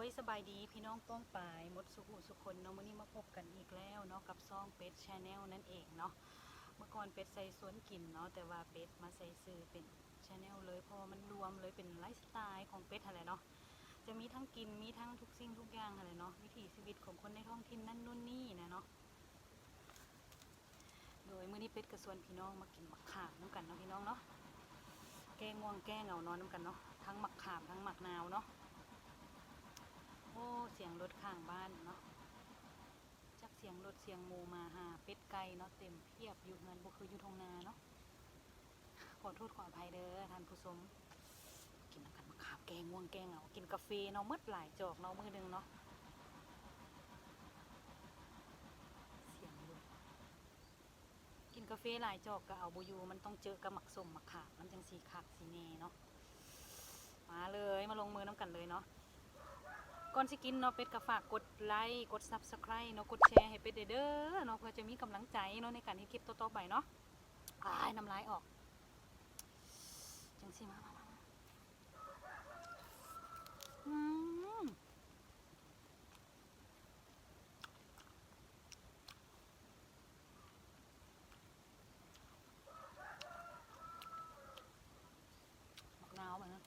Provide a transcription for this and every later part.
ยสบายดีพี่น้องป้องปายมดสุขุสุคนเนาะมื้อนี้มาพบกันอีกแล้วเนาะกับซ่องเป็ดชาแนลนั่นเองเนาะเมื่อก่อนเป็ดใส่สวนกินเนาะแต่ว่าเป็ดมาใส่ซื้อเป็นชาแนลเลยเพราะมันรวมเลยเป็นไลฟ์สไตล์ของเป็ดอะไรเนาะจะมีทั้งกินมีทั้งทุกสิ่งทุกอย่างอะไรเนาะวิถีชีวิตของคนในท้องถิ่นนั่นนู่นนี่นะเนาะโดยมื้อนี้เป็ดกับส่วนพี่น้องมากินมะขามน้ำกันเนาะพี่น้องเนาะแก้ง่วงแก้เหงานอนน้ำกันเนาะทั้งมะขามทั้งมะนาวเนาะโอ้เสียงรถข้างบ้านเนาะจักเสียงรถเสียงหมูมาหาเป็ดไก่เนาะเต็มเพียบอยู่เงินบ่คืออยู่ทงนาเนาะขอโทษขออภัยเด้อท่านผู้ชมกินน้ำกันมะขามแกง่วงแกเหงากินกาแฟเนาะมืดหลายจอกเนาะมือหนึ่งเนาะเสียงรถกินกาแฟหลายจอกก็เอาบ่อยู่มันต้องเจอกับหมักส้มมะขามมันจังสีคักสีแน่เนาะมาเลยมาลงมือน้ำกันเลยเนาะก่อนสิกินเนาะเป็ดก็ฝากกดไลค์กด Subscribe เนาะกดแชร์ให้เป็ดเด้อเนาะเพื่อจะมีกำลังใจเนาะในการที่คลิปต่อๆไปเนาะน้ำลายออกจังสิมาอืมมะนาวมาเนาะ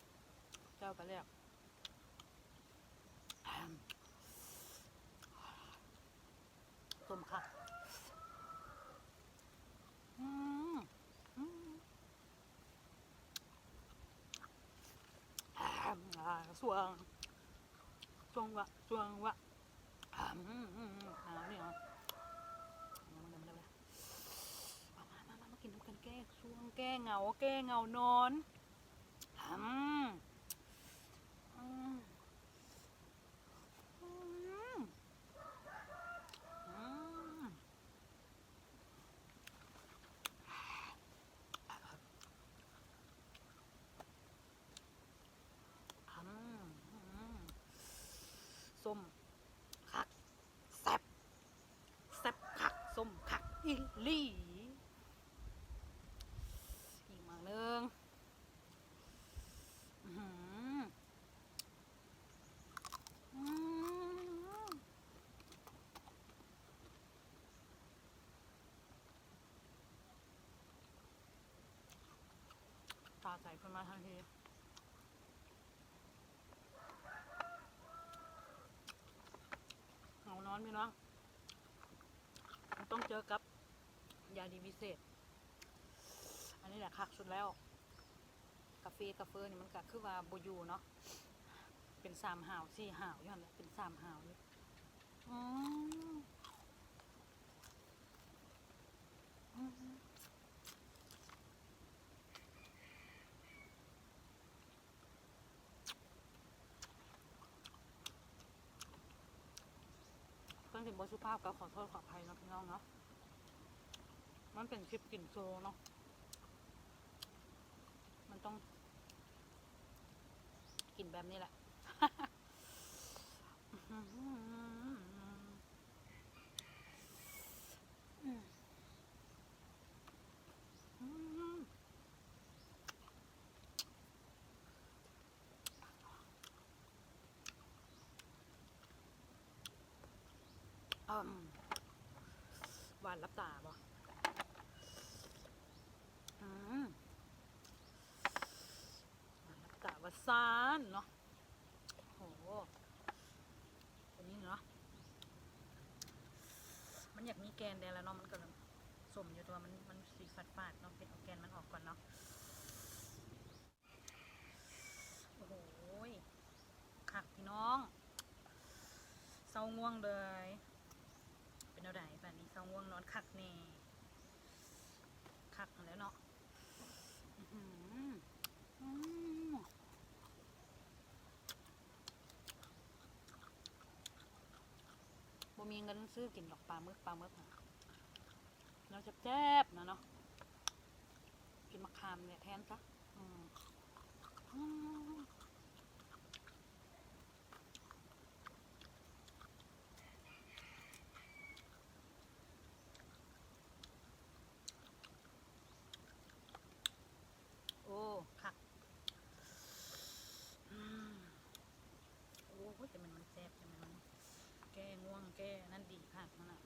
เจ้าไปเลยต้มค่ะอืมอืมสวงสวงวะเนี่ยมากินน้ำกันแก้ช่วงแก้เหงาแก้เหงานอนอืมอืมอืมอืมอืมส้มคักแซ่บแซ่บคักส้มคักอีหลีอีกมาเนึงอืมอืมตาใสขึ้นมาทันทีเหงานอนพี่น้องต้องเจอกับยาดีวิเศษอันนี้แหละคักสุดแล้วกาแฟนี่มันก็คือว่าบูยูเนาะเป็น3 หาว4 หาวอยู่หั่นแหละเป็น3 หาวเลยอืมอืมเพิ่นถึงบสุภาพก็ขอโทษขออภัยเนาะพี่น้องเนาะมันเป็นคลิปกลิ่นโซเนาะมันต้องกินแบบนี้แหละหวานรับตาบ่อืมหวานรับตาวาซานเนาะโหตัวนี้เนาะมันอยากมีแกนแดงแล้วเนาะมันก็สมอยู่ตัวมันสีฝาดเนาะเป็นเอาแกนมันออกก่อนเนาะโอ้โหคักพี่น้องเศร้าง่วงเลยเป็นเอาไหนป่านนี้เศร้าง่วงนอนคักแน่คักแล้วเนาะบ่มีเงินซื้อกินดอกปลาหมึกนะเราจะแจ๊บนะเนาะกินมะขามเนี่ยแทนซะโอ้คักโอ้แต่มัน มันแซ่บใช่ไหมมันแก้ง่วงแก้นั่นดีค่ะนั่นน่ะ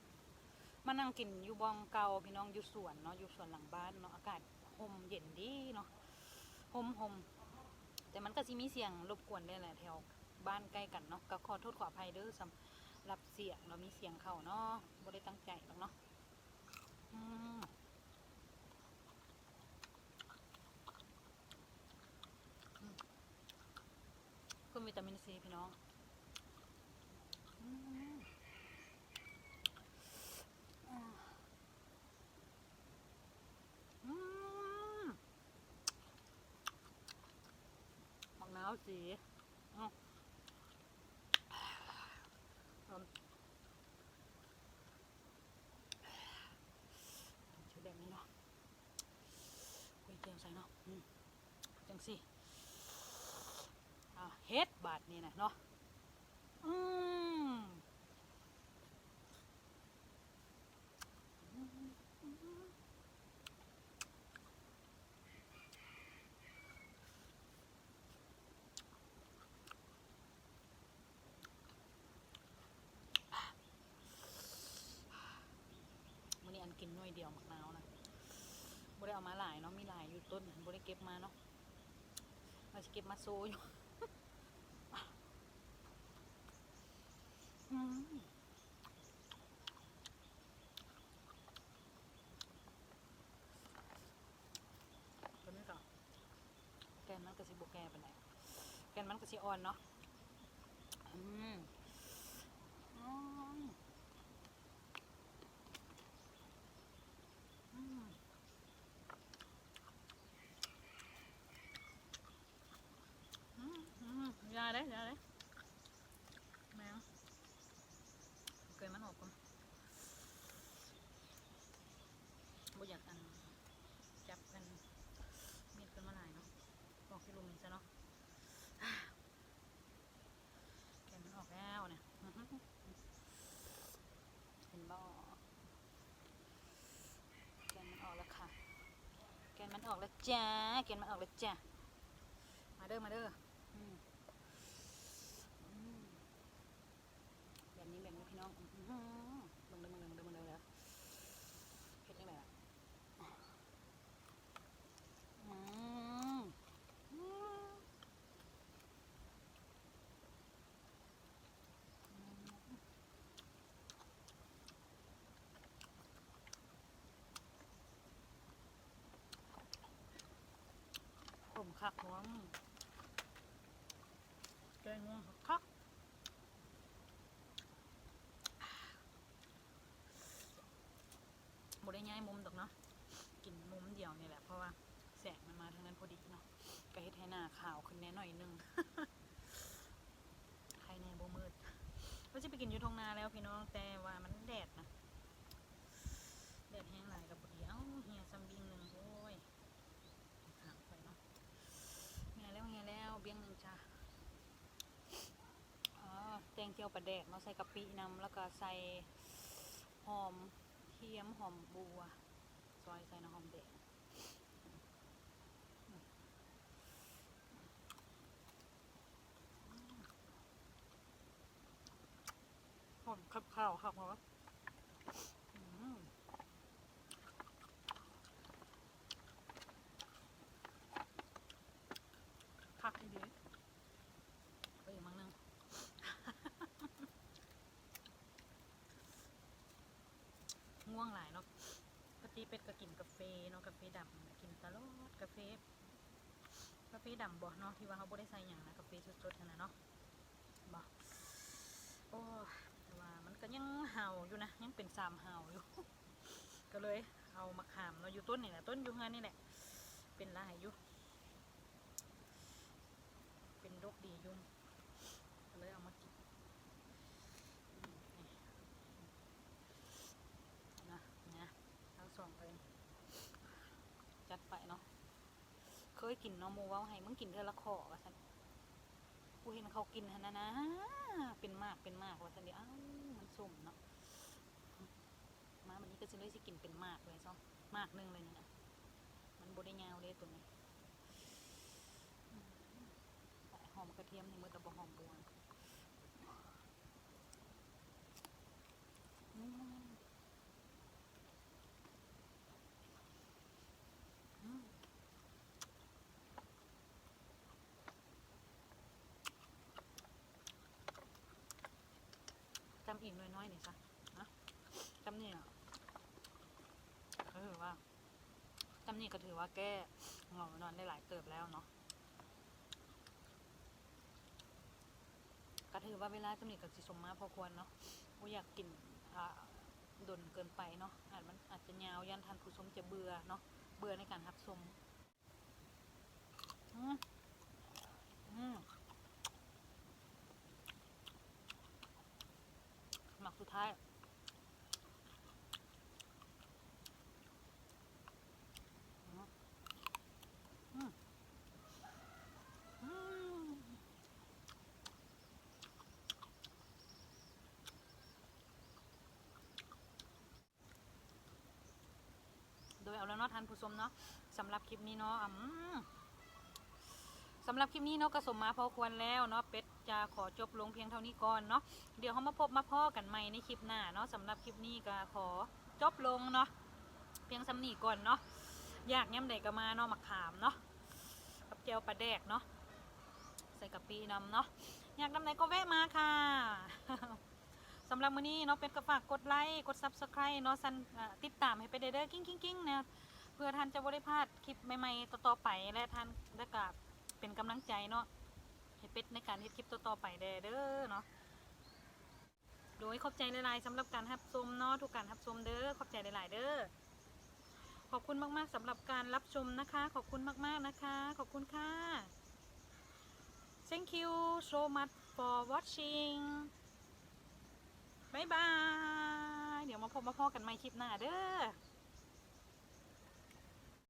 มานั่งกินอยู่บองเก่าพี่น้องอยู่สวนเนาะอยู่สวนหลังบ้านเนาะอากาศห่มเย็นดีเนาะห่มแต่มันก็สิมีเสียงรบกวนได้แหละแถวบ้านใกล้กันเนาะก็ขอโทษขออภัยเด้อสำหรับเสียงเรามีเสียงเข้าเนาะบ่ได้ตั้งใจหรอกเนาะเพิ่มวิตามินซีพี่น้องมะนาวสีชื่อแบบนี้เนาะก๋วยเตี๋ยวใส่เนาะจังสิเฮ็ดบาทนี่นะเนาะมื้อนี้อันกินหน่วยเดียวมะนาวนะบ่ได้เอามาหลายเนาะมีหลายอยู่ต้นบ่ได้เก็บมาเนาะเราจะเก็บมาโซอยู่ตัวนี้ก็แกนมันก็สิบแกไปไหนแกนมันก็สิอ่อนเนาะยาได้แมวเกยมันออกก่อนบ่อยากอันจับกันมีดกันมาหลายเนาะบอกที่ลุงนี่ซะเนาะแกนมันออกแล้วเนี่ยเห็นบ่แกนมันออกแล้วค่ะแกนมันออกแล้วจ้าแกนมันออกแล้วจ้ามาเด้อแบบนี้พี่น้องมึงเด้อแล้วเฮ็ดยังไงล่ะผมคักหัวแกงง่วงคักบ่ได้ย้ายมุมดอกเนาะกินมุมเดียวนี่แหละเพราะว่าแสงมันมาทางนั้นพอดีเนาะก็เฮ็ดให้หน้าขาวขึ้นแน่หน่อยนึงใครแน่บ่มืดก็จะไปกินอยู่ทงนาแล้วพี่น้องแต่ว่ามันแดดนะแดดแห้งหลายกับพอดีเฮียซัมบิงหนึ่งโอ้ยขาวไปเนาะเฮียแล้วเบี้ยงหนึ่งจ้าแตงเจียวปลาแดกเนาะใส่กะปินำแล้วก็ใส่หอมเทียมหอมบัวซอยใส่น้ำหอมแดงหอมขับข้าวครับเพราะว่าผักดีไปอีกมั้งนึงง่วงหลายเนาะปกติเป็ดก็กินกาแฟเนาะกาแฟดำกินตลอดกาแฟดำบ่เนาะที่ว่าเขาบ่ได้ใส่อย่างนะกาแฟสดๆนะเนาะบ่โอ้แต่ว่ามันก็ยังเห่าอยู่นะยังเป็น3 เห่าอยู่ ก็เลยเอามะขามเนาะอยู่ต้นนี่แหละต้นอยู่งานนี่แหละเป็นลายอยู่เป็นโรคดียุ่งก็เลยเอามากินนะทั้ง2เลยจัดไปเนาะเคยกินเนาะโมว่าให้มึงกินเธอละขอว่าสันกูเห็นเขากินฮะนะเป็นมากว่าสันเดียวมันสุ่มเนาะมาวันนี้ก็จะเลยสิกินเป็นมากเลยซ้อมากนึงเลยนะมันบดยาวเลยตัวนี้หอมกระเทียมนี่มือตะบะหอมบัว ำอีกน้อยๆนี่ซะนะจำนี่ก็ถือว่าจำนี่ก็ถือว่าแก้เหงานอนได้หลายเติบแล้วเนาะก็ถือว่าเวลาจำนี่ก็สิสมมาพอควรเนาะบ่อยากกินดนเกินไปเนาะมันอาจจะยาวยันทันผู้ชมจะเบื่อเนาะเบื่อในการรับชมหมักสุดท้ายโดยเอาแล้วเนาะท่านผู้ชมเนาะสำหรับคลิปนี้เนาะสำหรับคลิปนี้เนาะก็สมมาพอควรแล้วเนาะเป็ดจะขอจบลงเพียงเท่านี้ก่อนเนาะเดี๋ยวเขามาพบมาพ่อกันใหม่ในคลิปหน้าเนาะสำหรับคลิปนี้ก็ขอจบลงเนาะเพียงสำนีก่อนเนาะอยากย่ำใดก็มาเนาะมะขามเนาะกับเจียวปลาแดกเนาะใส่กะปินำเนาะอยากนำไหนก็แวะมาค่ะ สำหรับมื้อนี้เนาะเป็ดก็ฝากกดไลค์กด Subscribe เนาะติดตามให้ไปเด้อกิ้งเนี่ยเพื่อท่านจะบ่ได้พลาดคลิปใหม่ๆต่อๆไปและท่านได้กลับเป็นกำลังใจเนาะให้เป็ดในการเฮ็ดคลิปต่อๆไปเด้อเนาะโดยขอบใจหลายๆสำหรับการรับชมเนาะทุกการรับชมเด้อขอบใจหลายๆเด้อขอบคุณมากๆสำหรับการรับชมนะคะขอบคุณมากๆนะคะขอบคุณค่ะ Thank you so much for watching บ๊ายบายเดี๋ยวมาพบมาพอกันใหม่คลิปหน้าเด้อ